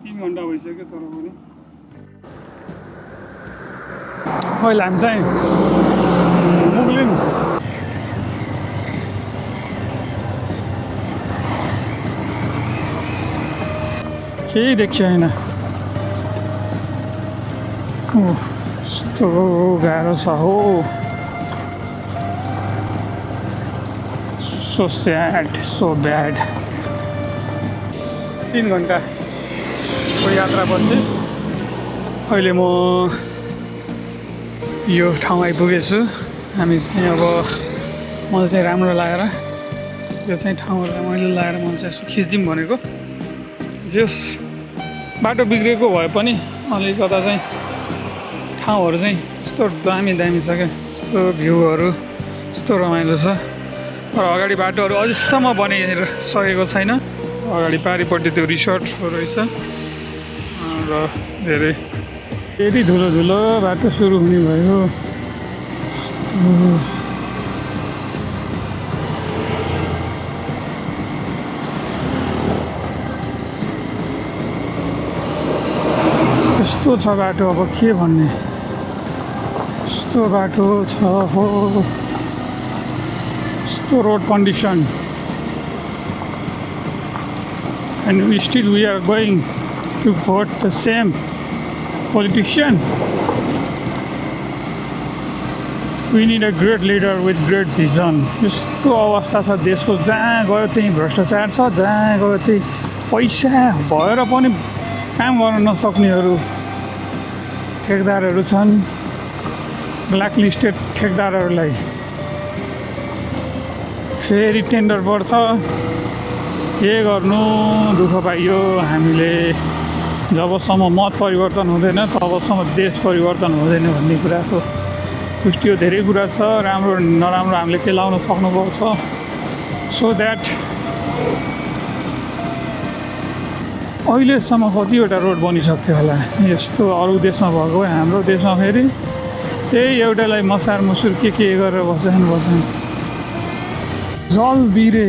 3 घन्टा भइसक्यो तर पनि अहिले हामी चाहिँ मुगलिन केही देखिएन कस्तो गाह्रो छ हो सो स्याड सो ब्याड 3 घन्टाको यात्रापछि अहिले म यो ठाउँ आइपुगेछु हामी चाहिँ अब मलाई चाहिँ राम्रो लागेर यो चाहिँ ठाउँहरूलाई मैले लागेर मन चाहिँ यसो खिचिदिउँ भनेको जस बाटो बिग्रेको भए पनि अलिकता चाहिँ ठाउँहरू चाहिँ यस्तो दामी दामी छ क्या यस्तो भ्यूहरू यस्तो रमाइलो छ तर अगाडि बाटोहरू अझैसम्म बनिसकेको छैन अगाडि पारिपट्टि त्यो रिसोर्टहरू रहेछ र धेरै फेरि धुलो धुलो बाटो सुरु हुने भयो यस्तो छ बाटो अब के भन्ने यस्तो बाटो छ हो यस्तो road condition and still we are going to vote the same politician. We need a great leader with great vision. यस्तो अवस्था छ देशको जहाँ गयो त्यहीँ भ्रष्टाचार छ जहाँ गयो त्यही पैसा भएर पनि काम गर्न नसक्नेहरू ठेकदारहरू छन् ब्ल्याक लिस्टेड ठेकदारहरूलाई फेरि टेन्डर बढ्छ के गर्नु दुःख पाइयो हामीले जबसम्म मत परिवर्तन हुँदैन तबसम्म देश परिवर्तन हुँदैन भन्ने कुराको पुष्टियो धेरै कुरा छ राम्रो नराम्रो हामीले के लाउन सक्नुभएको छ सो द्याट अहिलेसम्म कतिवटा रोड बनिसक्थ्यो होला यस्तो अरू देशमा भएको हाम्रो देशमा फेरि त्यही एउटालाई मसार मुसुर के गरेर बस्छन् जल बिरे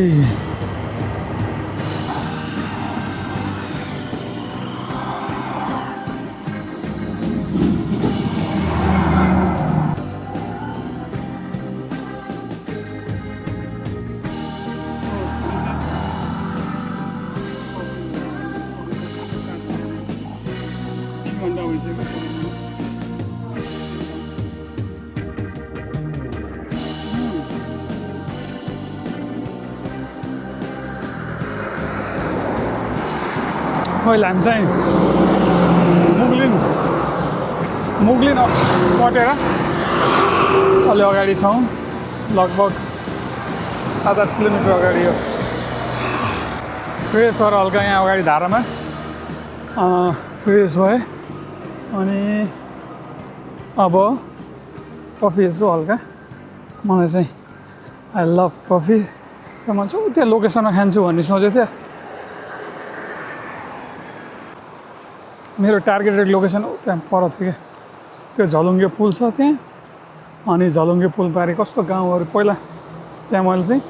अहिले हामी चाहिँ मुगलिन कटेर अलि अगाडि छौँ लगभग 7-8 किलोमिटर अगाडि हो फ्रेस भएर हल्का यहाँ अगाडि धारामा फ्रेस भए अनि अब कफी यसो हल्का मलाई चाहिँ आई लभ कफी र म चाहिँ त्यहाँ लोकेसनमा खान्छु भन्ने सोचेको थिएँ मेरो टार्गेटेड लोकेसन त्यहाँ पर थियो क्या त्यो झलुङ्गे पुल छ त्यहाँ अनि झलुङ्गे पुल पारि कस्तो गाउँहरू पहिला त्यहाँ मैले चाहिँ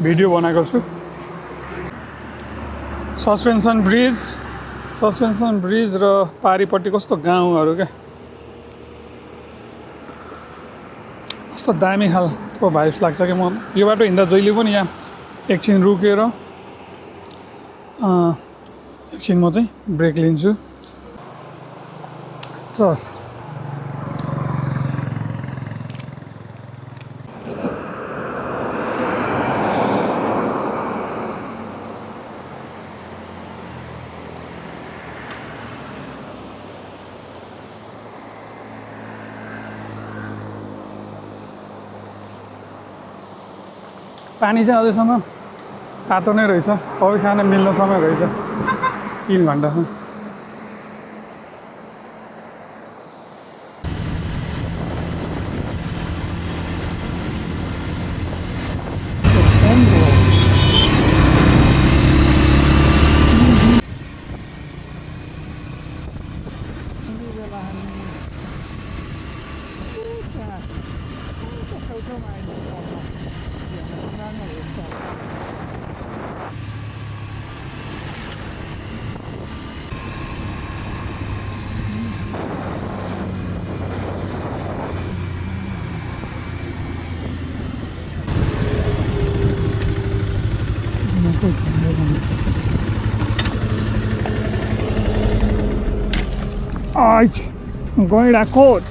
भिडियो बनाएको छु सस्पेन्सन ब्रिज र पारिपट्टि कस्तो गाउँहरू क्या कस्तो दामी खालको भाइब्स लाग्छ क्या म यो बाटो हिँड्दा जहिले पनि यहाँ एकछिन रुकेर एकछिन म चाहिँ ब्रेक लिन्छु चस पानी चाहिँ अझैसम्म तातो नै रहेछ कफी खान मिल्ने समय रहेछ 3 घन्टासम्म गैँडाकोट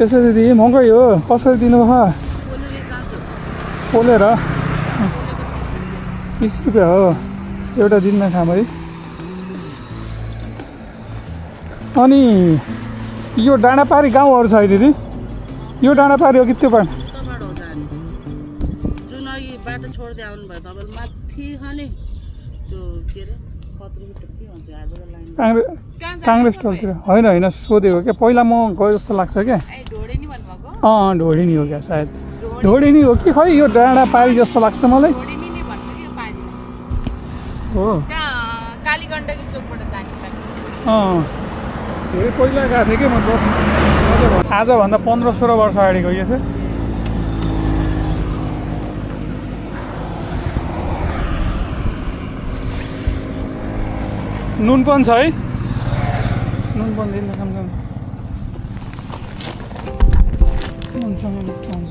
यसरी दिए महँगै हो कसरी दिनुभयो पोलेर 30 रुपियाँ हो एउटा दिनमा खाम है अनि यो डाँडापारी गाउँहरू छ है दिदी यो डाँडापारी हो कि त्यो पानी जुन अघि बाटो छोड्दै आउनु भयो तपाईँले माथि खाने त्यो के अरे के भन्छ काङ्ग्रेस टोलतिर होइन होइन सोधेको क्या पहिला म गएँ जस्तो लाग्छ क्या ढोडी हो क्या सायद ढोडी नै हो कि खै यो डाँडा पारी जस्तो लाग्छ मलाई हो धेरै पहिला गएको थिएँ कि म 10 आजभन्दा 15-16 वर्ष अगाडि गएको थिएँ नुनपन छ है नुनपन दिन सँगसँगै नुनसँग मिठो हुन्छ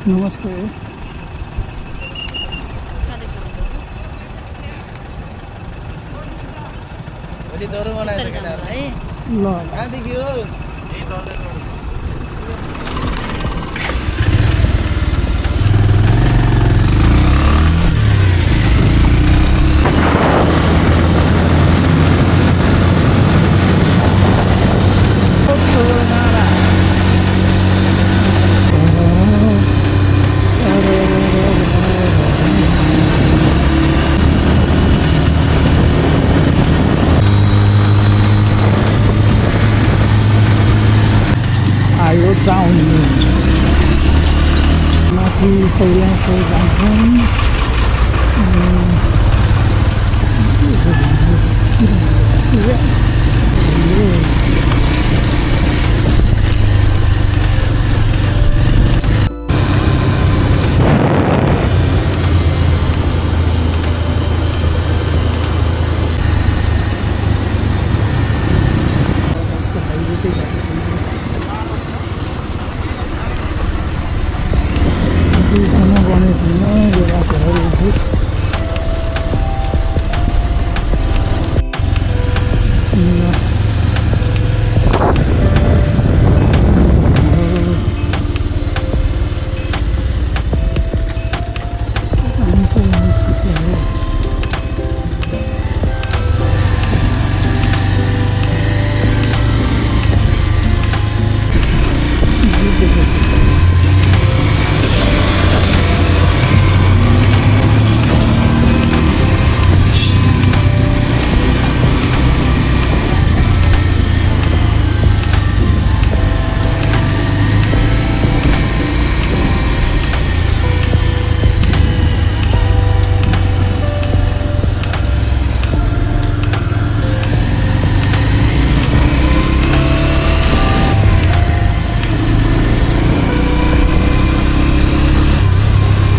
नमस्ते भोलि दोहोरो बनाएर ल